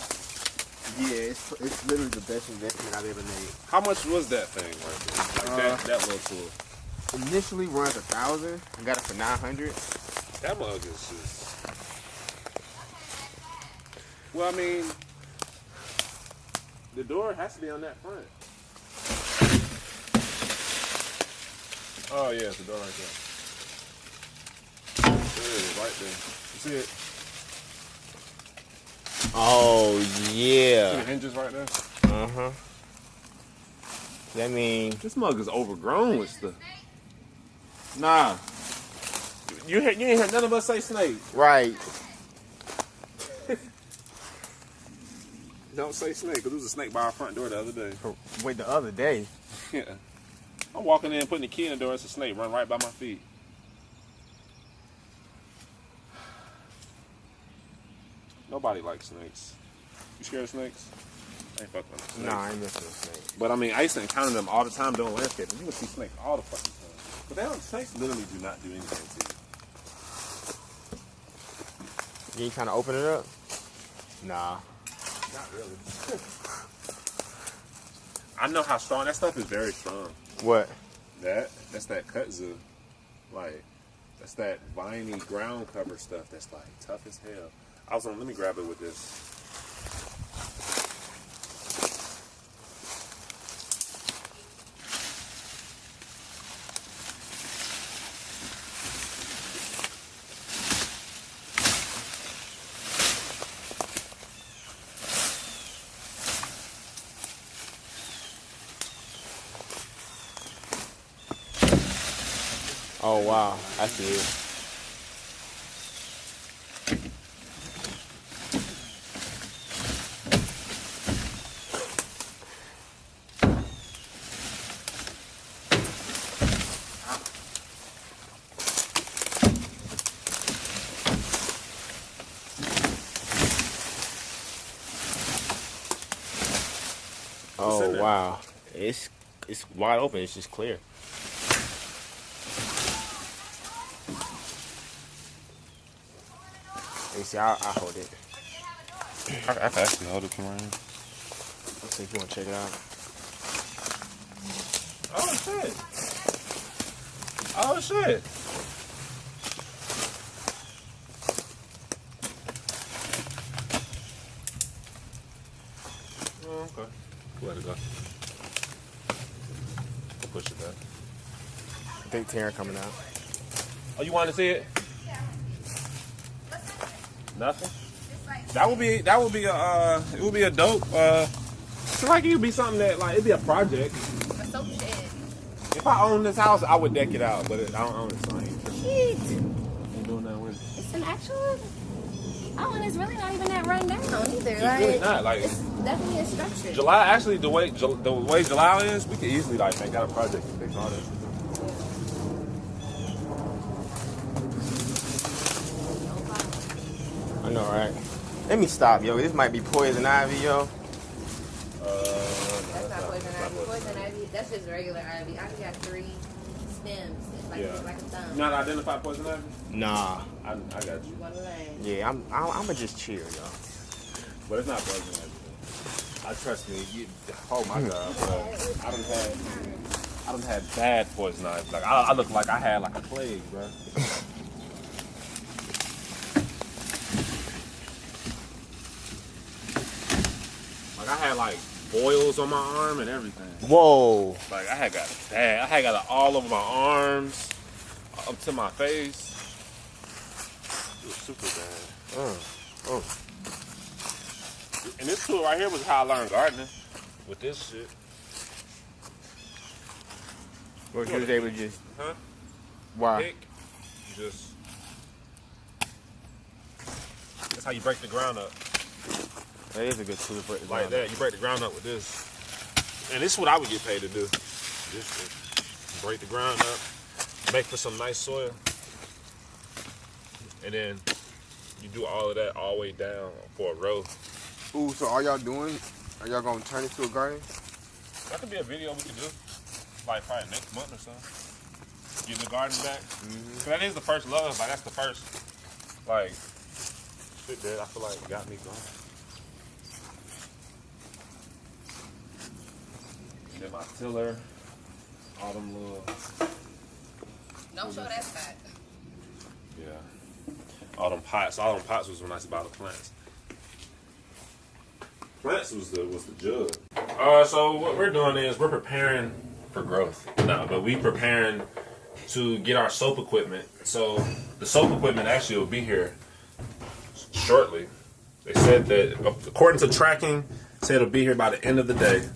Yeah, it's literally the best investment I've ever made. How much was that thing right there? Like that little tool. Initially runs 1,000. I got it for 900. That mug is just. Well, I mean, the door has to be on that front. Oh yeah, it's the door right there. There it is, right there. You see it? Oh See the yeah. hinges right there? Uh-huh. That means This mug is overgrown with stuff. Nah. You ain't heard none of us say snake. right. Don't say snake, because there was a snake by our front door the other day. Wait, the other day. Yeah. I'm walking in, putting the key in the door, it's a snake run right by my feet. Nobody likes snakes. You scared of snakes? I ain't fucking with snakes. Nah, I ain't messing with snakes. But I mean, I used to encounter them all the time doing landscaping. You can see snakes all the fucking time. But they don't, snakes literally do not do anything to you. You ain't trying to open it up? Nah. Not really. I know how strong that stuff is. Very strong. What? That's that kudzu. Like, that's that viney ground cover stuff that's like tough as hell. Let me grab it with this. Oh wow, I see it. Oh wow, it's wide open. It's just clear. Let me see. I'll hold it. I can actually hold it from right here. Let's see if you want to check it out. Oh shit! Oh shit! Oh, okay. Let it go. I'll push it back. I think Taryn coming out. Oh, you want to see it? Nothing. That would be a it would be a dope. I feel like it would be something that like it'd be a project. A soap shed. If I own this house, I would deck it out, but I don't own it, so I ain't Shit. doing that with it. It's an actual. Oh, and it's really not even that run down either. It's like, really not like it's definitely a structure. July. Actually, the way July is, we could easily like make that a project and fix all that. I know, right? Let me stop, yo. This might be poison ivy, yo. That's not poison ivy. Poison ivy, that's just regular ivy. Ivy got 3 stems. It's like, Yeah. it's like a thumb. You not identify poison ivy? Nah. I got you. One lane. Yeah, I'ma just chill, yo. But it's not poison ivy. Trust me. Oh my god, bro. I done had bad poison ivy. Like I look like I had like a plague, bro. Like I had like boils on my arm and everything. Whoa. Like I had got it bad. I had got it all over my arms, up to my face. It was super bad. And this tool right here was how I learned gardening. With this shit. Well, you was able to just. Huh? Why? Pick. You just. That's how you break the ground up. That is a good tool for it. Like that. You break the ground up with this. And this is what I would get paid to do. This shit. Break the ground up. Make for some nice soil. And then you do all of that all the way down for a row. Ooh, so all y'all doing? Are y'all gonna turn it to a garden? That could be a video we could do. Like probably next month or so. Get the garden back. Mm-hmm. That is the first love. Like that's the first like shit that I feel like got me going. And then my tiller, all them little Don't show that fat. yeah. All them pots was when I used to buy the plants. Plants was the jug. So what we're doing is we're preparing for growth. No, but we preparing to get our soap equipment. So the soap equipment actually will be here shortly. They said that according to tracking, said it'll be here by the end of the day.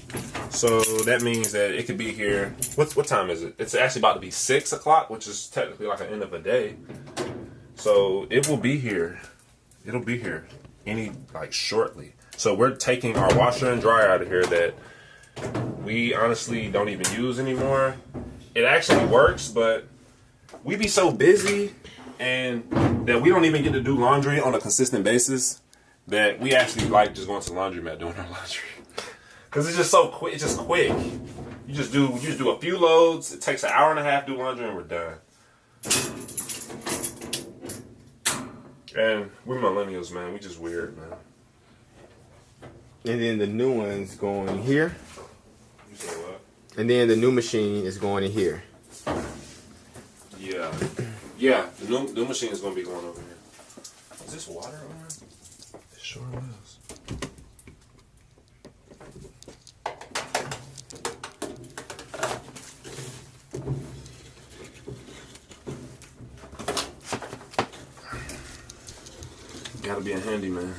So that means that it could be here. What time is it? It's actually about to be 6 o'clock, which is technically like an end of a day. So it will be here. It'll be here shortly. So we're taking our washer and dryer out of here that we honestly don't even use anymore. It actually works, but we be so busy and that we don't even get to do laundry on a consistent basis that we actually like just going to the laundromat doing our laundry. Cause it's just so quick. It's just quick. You just do a few loads. It takes an hour and a half to do laundry and we're done. And we're millennials, man. We just weird, man. And then the new one's going here. You say what? And then the new machine is going in here. Yeah. Yeah, the new machine is going to be going over here. Is this water over here? It sure is. Gotta be a handyman.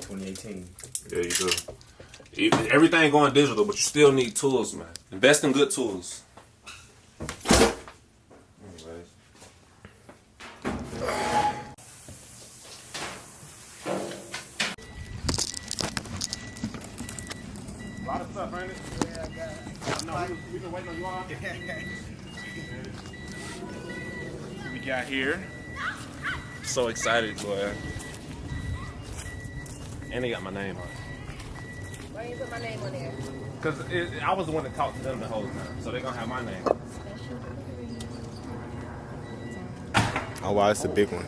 2018. There you go. Everything going digital, but you still need tools, man. Invest in good tools. Brandon? Yeah, I got it. No, we been waiting on you all. We got here. So excited, boy. And they got my name on it. Why you put my name on there? Because I was the one that talked to them the whole time. So they're going to have my name. Oh wow, it's a big one.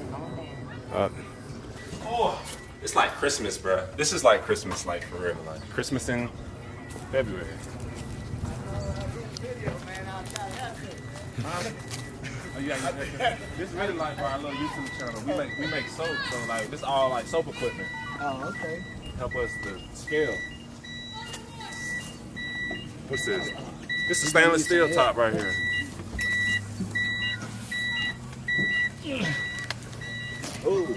Oh, it's like Christmas, bro. This is like Christmas, like for real. Like Christmas in February. Oh, yeah, this is really like our little YouTube channel. We make soap, so like this all like soap equipment. Oh, okay. Help us to scale. What's this? This is stainless steel top right here. Ooh.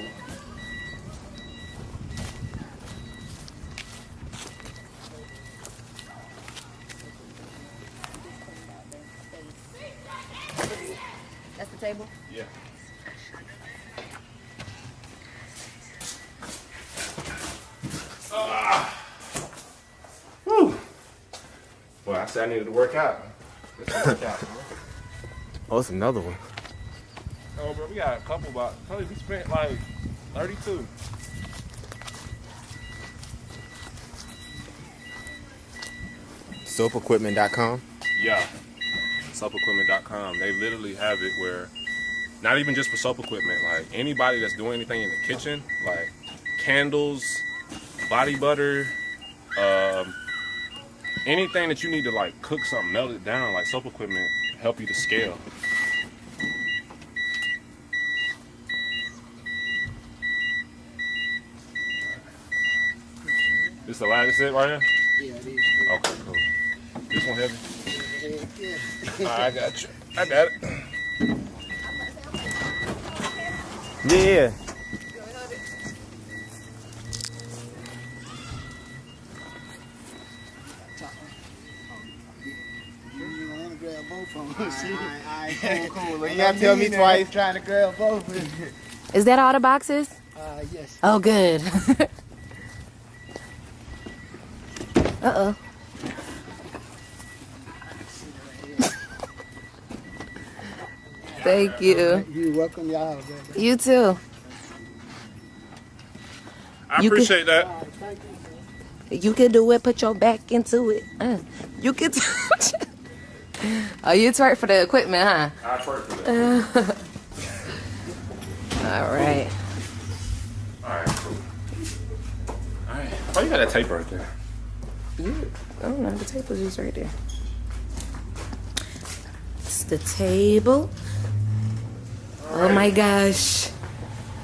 That's the table? Yeah. Whew. Well, I said I needed to work out. Let's work out, bro. Oh, it's another one. Oh, bro, we got a couple about. Tell you, we spent like 32. Soapequipment.com. Yeah. Soapequipment.com. They literally have it where, not even just for soap equipment, like anybody that's doing anything in the kitchen, like candles, body butter, anything that you need to like cook something, melt it down, like soap equipment help you to scale. This the last, this it right here? Yeah, it is. Okay, cool. This one heavy? Yeah. I got you. I got it. Yeah. You don't want to grab both of them. See? Cool. You gotta tell me twice. Trying to grab both of them. Is that all the boxes? Yes. Oh, good. Uh-oh. Thank you. You're welcome, y'all. You too. I You appreciate that. You can do it. Put your back into it. You can. Oh, you twerk for the equipment, huh? I twerk for that. All right. Alright, cool. Alright. Why you got that tape right there? I don't know. The tape was just right there. It's the table. Oh my gosh.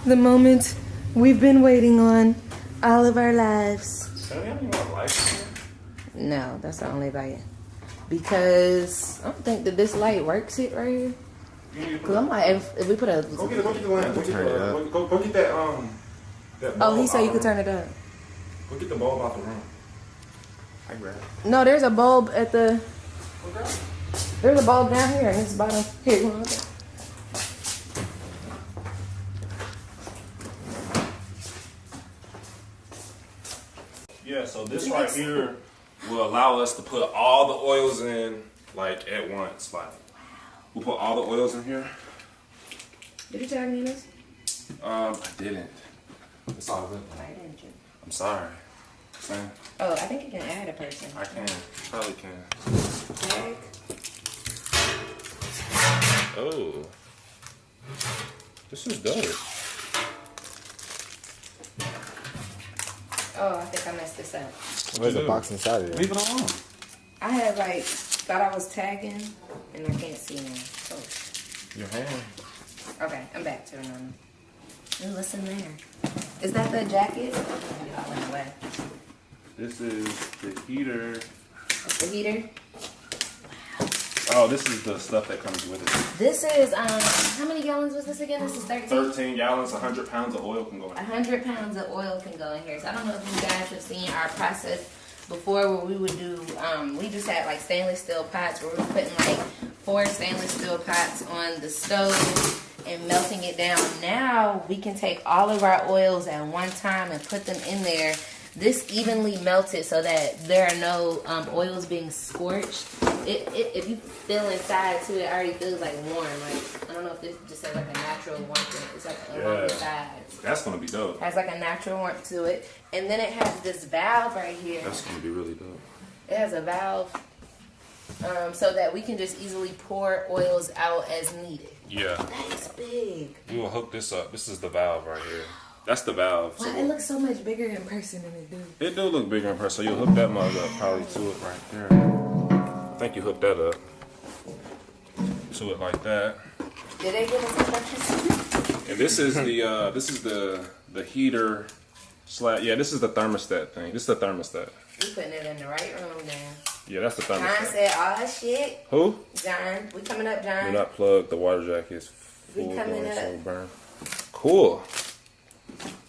The moment we've been waiting on all of our lives. Tell me, I don't even like it. No, that's the only light. Because I don't think that this light works it right here. Because I'm like, if we put a. Go get the lamp. Go get Turn it up. go get that that Oh, he bulb said out you could the turn room. it up. Go get the bulb out the room. I grab it. No, there's a bulb at the. There's a bulb down here in this bottom. Here, you want it? Yeah, so this right here will allow us to put all the oils in like at once. Like we'll put all the oils in here. Did you tag me in this? I didn't. It's all good. Why didn't you? I'm sorry. Sam, Oh, I think you can add a person. I can. Probably can. Tag. Oh. This is dope. Oh, I think I messed this up. There's a box inside of it. Leave it alone. I had like thought I was tagging, and I can't see now. Oh, Your hand. okay, I'm back to it now. Ooh, what's in there? Is that the jacket? I went away. This is the heater. That's the heater. Oh, this is the stuff that comes with it. This is how many gallons was this again? This is 13. 13 gallons, 100 pounds of oil can go in. 100 pounds of oil can go in here. So I don't know if you guys have seen our process before where we would do, we just had like stainless steel pots where we were putting like 4 stainless steel pots on the stove and melting it down. Now we can take all of our oils at one time and put them in there this evenly melted so that there are no oils being scorched. If you feel inside too, it already feels like warm. Like I don't know if this just has like a natural warmth. It's like along the sides. That's gonna be dope. Has like a natural warmth to it, and then it has this valve right here. That's gonna be really dope. It has a valve, so that we can just easily pour oils out as needed. Yeah. That is big. We will hook this up. This is the valve right here. That's the valve. Wow, it looks so much bigger in person than it do. It do look bigger in person, so you'll hook that mug up probably to it right there. I think you hook that up to it like that. Did they give us instructions? And this is the heater slash. Yeah, this is the thermostat thing. This is the thermostat. We putting it in the right room now. Yeah, that's the John thermostat. said, "Oh shit, Who? John, we coming up, Do John." not plug. The water jacket is full. We coming going, up. so burn. Cool.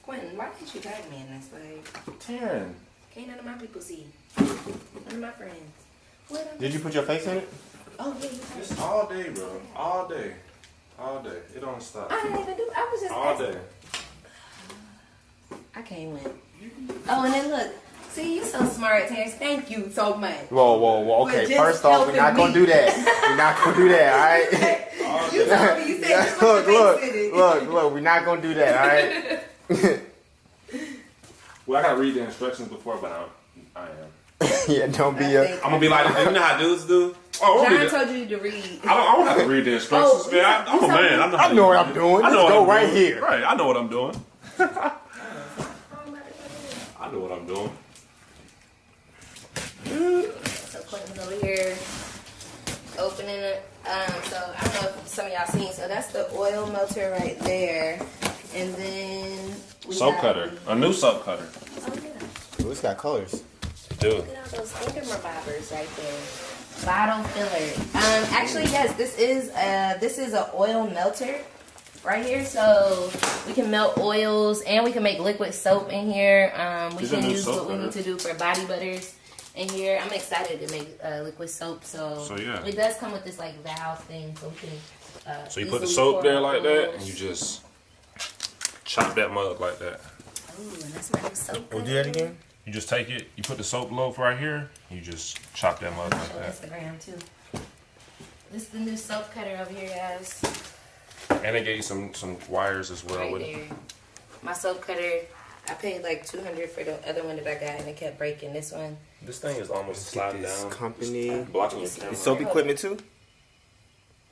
Quentin, why can't you tag me in this? Like, Taryn. can't none of my people see. None of my friends. What? Did you put your face in it? Oh yeah, you have. It's all day, bro. All day. All day. It don't stop. I didn't even do. I was just All asking. day. I can't win. Oh, and then look. See, you so smart, Terrence. Thank you so much. Whoa. For Okay, just first off, we're not helping gonna do me. that. We're not gonna do that, alright? You told me. You said you put your face in it. Look, we're not gonna do that, alright? Well, I gotta read the instructions before, but I am. Yeah, don't be Thank I'm gonna be like, you know how dudes do? Oh, John read it. told you to read. I don't have to read the instructions, Oh, man. I'm a you told man. me. I know, how I know what to I'm do it. doing. I know Let's what go I'm right doing. here. Right, I know what I'm doing. I know what I'm doing. So Quentin's over here opening it. So I don't know if some of y'all seen. So that's the oil melter right there, and then we Soap got- cutter. A new soap cutter. Oh yeah. Ooh, it's got colors. Dude. Look at all those thingamabobbers right there. Bottle filler. Actually, yes, this is a oil melter right here. So we can melt oils and we can make liquid soap in here. We These are can new use soap what we need butters. to do for body butters in here. I'm excited to make liquid soap. So yeah. it does come with this like valve thing, so we can. So you put the easily soap pour there like that, and oils. you just chop that mug like that. Ooh, and that's my new soap. We'll do that again? You just take it, you put the soap loaf right here, you just chop that mug like On that. Instagram too. This is the new soap cutter over here, guys. And they gave you some wires as well Right with it. there. My soap cutter, I paid like $200 for the other one that I got, and it kept breaking. This one, This thing is almost Get sliding this down. company. Blocking your camera. Is soap equipment too?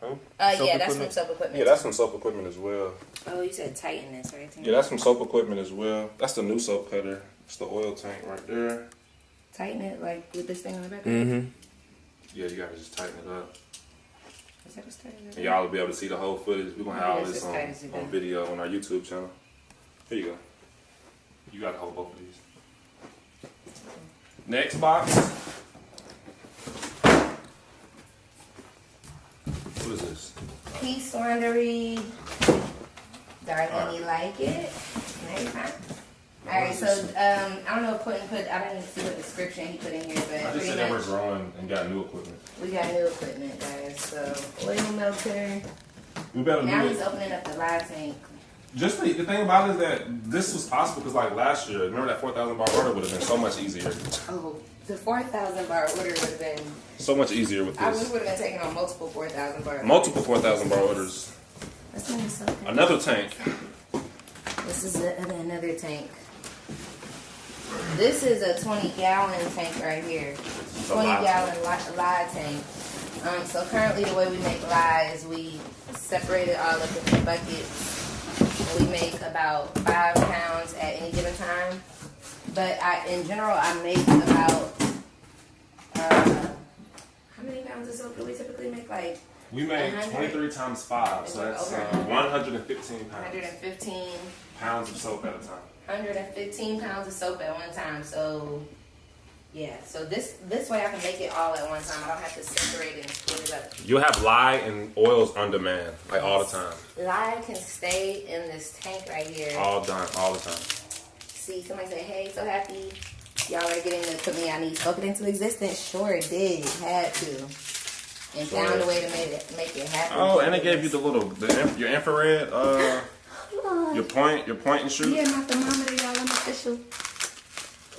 Huh? Soap yeah, that's equipment? from soap equipment. Yeah, that's some soap equipment as well. Oh, you said tighten this, right? Yeah, that's some soap equipment as well. That's the new soap cutter. It's the oil tank right there. Tighten it like with this thing on the back. Mm-hmm. Yeah, you gotta just tighten it up. Is that a tighten it? And y'all will be able to see the whole footage. We're gonna have all Yes, this it's tight as you on go. video on our YouTube channel. Here you go. You gotta hold both of these. Next box. What is this? Peace laundry. Darlene, you like it? Nice, huh? Alright, so I don't know if Quentin put, I didn't see what description he put in here, I but just pretty said that we're much growing and got new equipment. we got new equipment, guys. So oil melter. We better Now do he's it. opening up the live tank. Just the thing about it is that this was possible because like last year, remember that 4,000 bar order would have been so much easier. Oh, the 4,000 bar order would have been. So much easier with We this. would have been taking on multiple 4,000 bar. Multiple 4,000 bar orders. That's gonna be so good. Another tank. This is another tank. This is a 20-gallon tank right here. 20-gallon lye tank. So currently the way we make lye is we separate it all up into buckets. And we make about 5 pounds at any given time. But in general, I make about, how many pounds of soap do we typically make? Like We made 100. 23 times 5, so that's Over 100. 115 pounds. 115 Pounds of soap at a time. 115 pounds of soap at one time. So, yeah. So this way I can make it all at one time. I don't have to separate it and split it up. You'll have lye and oils on demand, like all the time. Lye can stay in this tank right here. All the time. See, somebody say, hey, so happy. Y'all are getting to put me on these. Spoke it into existence. Sure did. Had to. And found a way to make it happen. Oh, and they gave you your infrared, your point and shoot. Yeah, my thermometer, y'all. I'm official.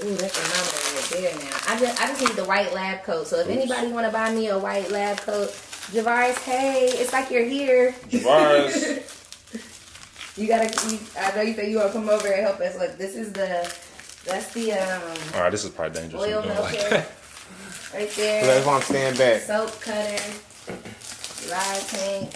Ooh, that's a number right there now. I just need the white lab coat. So if anybody want to buy me a white lab coat, Javaris, hey, it's like you're here. Javaris. I know you think you want to come over and help us. Look, that's the All right, this is probably dangerous. oil I'm doing like melter that. right So there. that's why I'm staying back. Soap cutter, lye tank.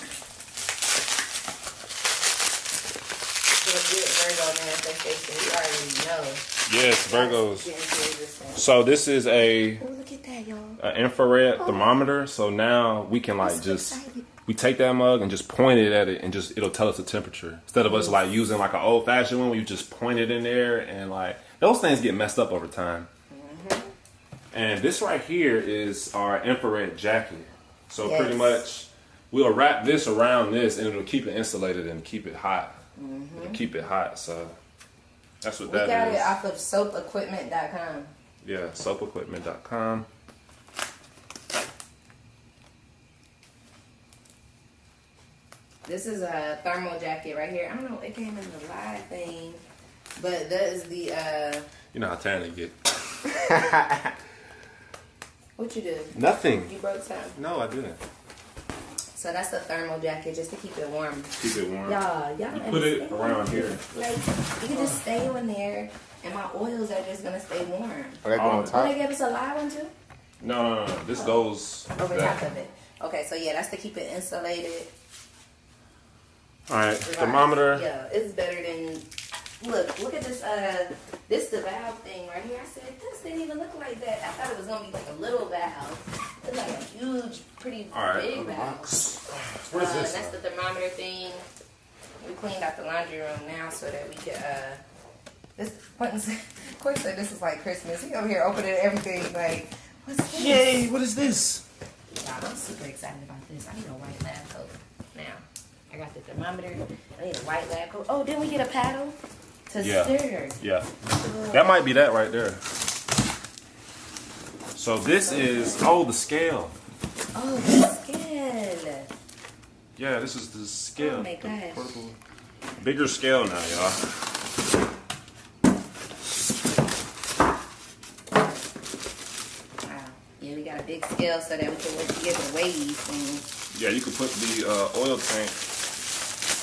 Virgo manifestation. You already know. Yes, Virgos. Getting to resistance. So this is a Oh, look at that, y'all. infrared thermometer. So now we can like I'm so just excited. we take that mug and just point it at it and just it'll tell us the temperature instead of us like using like an old fashioned one where you just point it in there and like those things get messed up over time. And this right here is our infrared jacket. So Yes. pretty much we'll wrap this around this and it'll keep it insulated and keep it hot. It'll keep it hot. So that's what We that got is. it off of soapequipment.com. Yeah, soapequipment.com. This is a thermal jacket right here. I don't know, it came in the live thing, but that is the, You know how tan they get. what you do? Nothing. You broke some. No, I didn't. So that's the thermal jacket just to keep it warm. Keep it warm. Y'all You put it understand? around here. Like, you can just stay in there, and my oils are just gonna stay warm. Okay, go on Oh, top. they gave us a live one too? No. This goes Over back. top of it. Okay, so yeah, that's to keep it insulated. All right, thermometer. Yeah, it's better than. Look at this. This the valve thing right here. I said this didn't even look like that. I thought it was gonna be like a little valve. It's like a huge, pretty All right, big valve. What is And this? that's the thermometer thing. We cleaned out the laundry room now so that we could. This of course, said this is like Christmas. He over here opening everything like, what's this? Yay! What is this? God, I'm super excited about this. I need a white lab coat now. I got the thermometer. I need a white lab coat. Oh, didn't we get a paddle to Yeah. stir? Yeah, that might be that right there. So this is the scale. Oh, the scale. Yeah, this is the scale. Oh my The gosh. portable- Bigger scale now, y'all. Wow. Yeah, we got a big scale so that we can be able to weigh these things. Yeah, you could put the oil tank.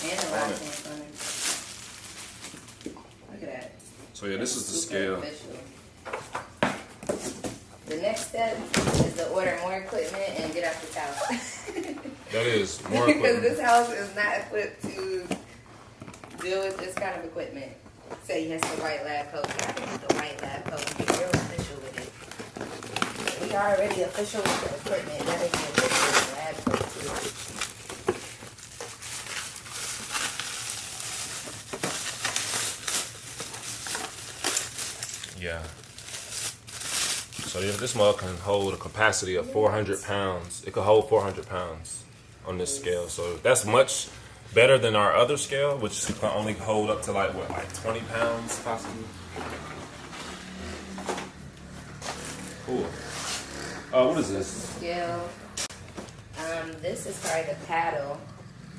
And a lot of things on it. Look at that. So yeah, this is the Super scale. official. The next step is to order more equipment and get out this house. That is more Because equipment. this house is not equipped to deal with this kind of equipment. Say he has the white lab coat. I can get the white lab coat and get real official with it. We are already official with the equipment. That is the official lab coat too. Yeah. So yeah, this mug can hold a capacity of 400 pounds. It could hold 400 pounds on this scale. So that's much better than our other scale, which can only hold up to like 20 pounds possibly. Cool. What is this? Scale. This is probably the paddle.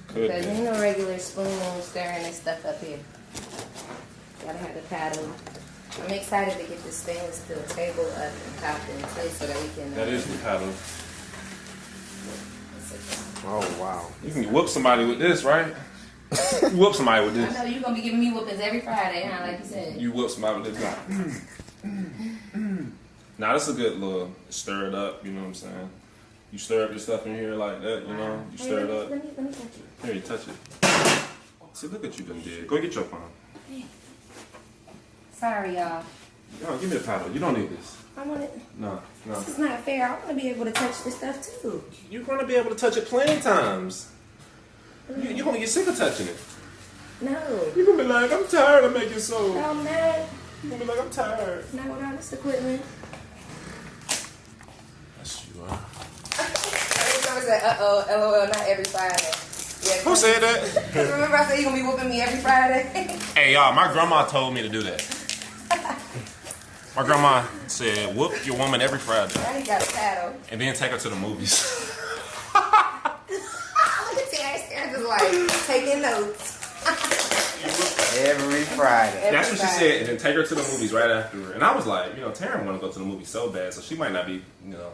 Could Because be. you know regular spoon stirring this stuff up here. Gotta have the paddle. I'm excited to get this stainless steel table up and topped in place so that we can. That is the paddle. Oh wow. You can whoop somebody with this, right? You whoop somebody with I this. know you're gonna be giving me whoopings every Friday, huh? Like you said. You whoop somebody with this. Now this is a good little stir it up. You know what I'm saying? You stir up your stuff in here like that. You know, you Hey, stir it up. let me touch it. Here, you touch it. See, look what you done did. Go get your phone. Sorry, y'all. No, give me the paddle. You don't need this. I want it. No. This is not fair. I want to be able to touch this stuff too. You're gonna be able to touch it plenty of times. You're gonna get sick of touching it. No. You're gonna be like, I'm tired of making soap. No, I'm not. You're gonna be like, I'm tired. Not with all this equipment. Yes, you are. Every time I say, uh-oh, LOL, not every Friday. Yeah, Who said that? remember I said you're going to be whooping me every Friday? Hey, y'all, my grandma told me to do that. My grandma said, whoop your woman every Friday. Now he got a paddle. And then take her to the movies. Look at T.I. Sarah just like taking notes. Every Friday. That's what she said, and then take her to the movies right after. And I was like, you know, Taryn want to go to the movie so bad, so she might not be, you know,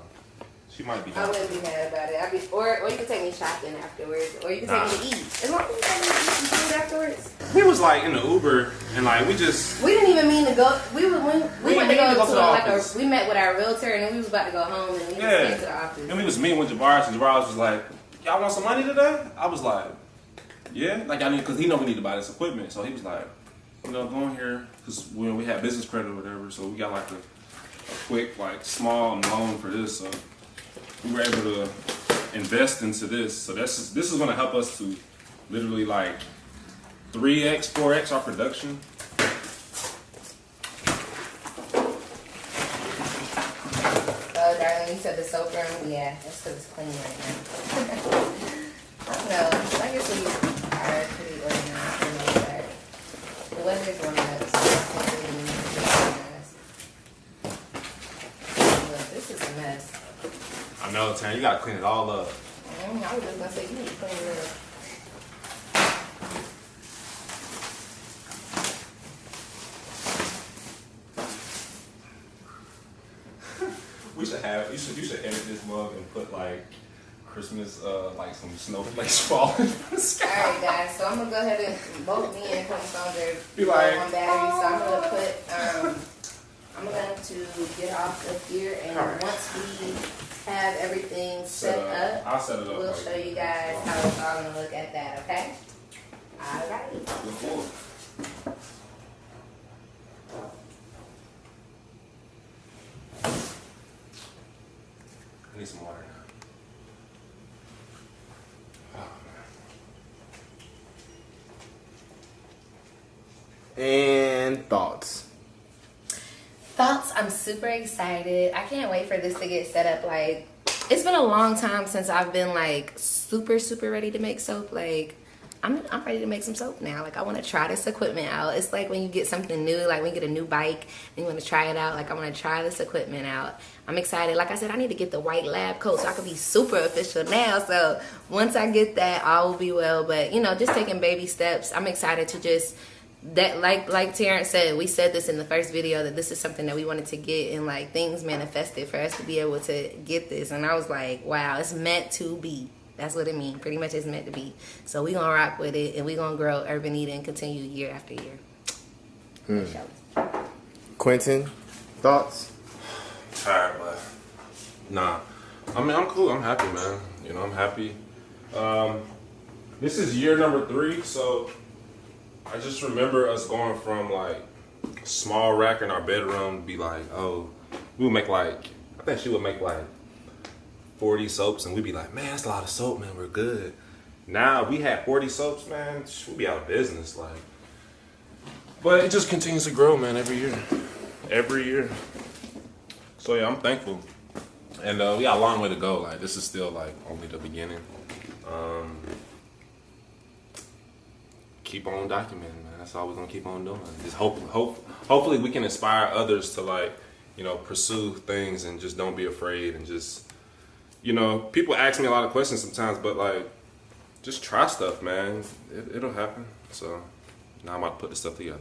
she might be. I wouldn't be mad about it. Or you could take me shopping afterwards, or you could take me to eat. As long as you take me to eat some food afterwards. We was like in the Uber, and like we didn't even mean to go. We went to go to the like office. we met with our realtor, and then we was about to go home, and we just went to the office. And we was meeting with Javaris, and Javaris was like, "Y'all want some money today?" I was like, "Yeah." Like I need, because he know we need to buy this equipment, so he was like, "You know, go in here," because we had business credit or whatever, so we got like a quick, like small loan for this, so we were able to invest into this. So this is going to help us to literally like 3x, 4x our production. Oh, darling, you said the soap room? Yeah, that's because it's clean right now. I don't know. I guess we are pretty organized for the most part. The weather's warming up, so I think we need to be organized. Look, this is a mess. I know, Taryn, you got to clean it all up. I was just going to say, you need to clean it up. You should edit this mug and put like Christmas, like some snowflakes falling from the sky. Alright guys, so I'm gonna go ahead and both me and Quentin Stones are Be like, on battery, so I'm gonna put I'm going to get off of here, and once we have everything set up, I'll set it up. we'll show you guys how it's all gonna look at that, okay? Alright. Look forward. I need some water now. Oh, And thoughts. Thoughts, I'm super excited. I can't wait for this to get set up. Like, it's been a long time since I've been like super ready to make soap. Like, I'm ready to make some soap now. Like, I want to try this equipment out. It's like when you get something new, like when you get a new bike and you want to try it out. Like, I want to try this equipment out. I'm excited. Like I said, I need to get the white lab coat so I can be super official now. So once I get that, all will be well. But, you know, just taking baby steps. I'm excited to just, that like Terrence said, we said this in the first video, that this is something that we wanted to get, and like things manifested for us to be able to get this. And I was like, wow, it's meant to be. That's what it means. Pretty much it's meant to be. So we gonna rock with it, and we gonna grow Urban Eden and continue year after year. Quentin, thoughts? tired, but nah. I mean, I'm cool. I'm happy, man. You know, I'm happy. This is year number 3, so I just remember us going from like a small rack in our bedroom to be like, oh, we would make like, I think she would make like 40 soaps, and we'd be like, man, that's a lot of soap, man. We're good. Now we had 40 soaps, man. We'd be out of business, like. But it just continues to grow, man, every year. Every year. So yeah, I'm thankful. And we got a long way to go. Like, this is still like only the beginning. Keep on documenting, man. That's all we're gonna keep on doing. Just hopefully we can inspire others to, like, you know, pursue things and just don't be afraid, and just, you know, people ask me a lot of questions sometimes, but like, just try stuff, man. It'll happen. So now I'm about to put this stuff together.